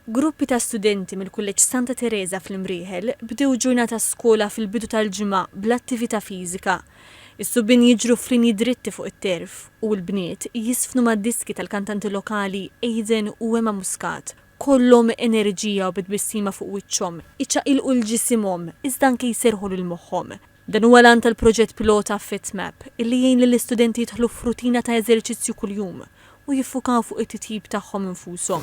Gruppi ta' studenti mill-Kulleġġ Santa Teresa fl-Imrieħel bdew ġurnata skola fil-bidu tal-ġimgħa bl-attività fiżika. Is-subbien jiġru f'linji dritti fuq it-terf u l-bniet jisfnu mad-diski tal-kantanti lokali Aiden u Emma Muscat. Kollhom enerġija u bitbissima fuq wiċċhom, iċċaqilqu l-ġisimhom iżda anke jserħu lil moħħhom. Dan huwa lan tal-proġett pilota FitMap illi jgħin lill-istudenti jidħlu f'rutina ta' eżerċizzju kuljum u jiffukaw fuq it-titjib tagħhom infushom.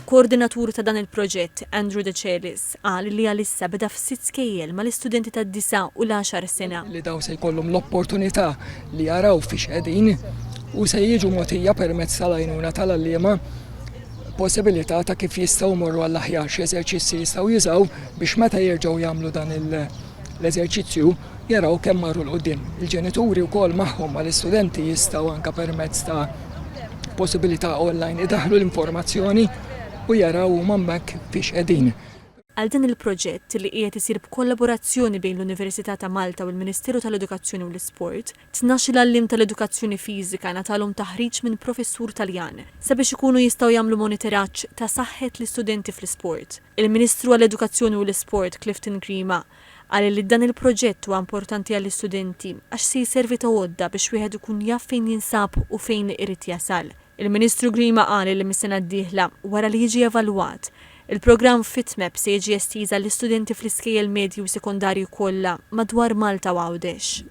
Il-koordinatur ta' dan il-proġett, Andrew De Celis, qal li għalissa beda f'6 skejjel mal-istudenti ta' 9 u l-10 sena. Li daw se jkollhom l-opportunità li jaraw fiex qegħdin u se jiġu mogħtija permezz tal-għajnuna tal-għalliema possibilità ta' kif jistgħu morru għall-aħjar x'eżerċizzji jistgħu jużaw biex meta jerġgħu jagħmlu dan l-eżerċizzju jaraw kemm marru l-qudiem. Il-ġenituri wkoll magħhom mal-istudenti jistgħu anke permezz ta' possibilità online idaħlu l-informazzjoni u jaraw hemmhekk fiex qegħdin. Għal din il-proġett li qiegħed isir b'kollaborazzjoni bejn l-Università ta' Malta u l-Ministeru tal-Edukazzjoni u l-Isport, 12 l-għallim tal-edukazzjoni fiżika ngħatalhom taħriġ minn professur Taljan sabiex ikunu jistgħu jagħmlu monitoraġġ ta' saħħet l-istudenti fl-isport. Il-Ministru għall-Edukazzjoni u l-Isport Clifton Grima qal li dan il-proġett huwa importanti għall-istudenti għax se jservi ta' għodda biex wieħed ikun jaf fejn jinsab u fejn irid jasal. Il-Ministru Grima qal li mis-sena d-dieħla wara li jiġi evalwat, il-programm FitMap se jiġi estiża l-istudenti fl-iskejjel medju u sekondarju kollha madwar Malta u Għawdex.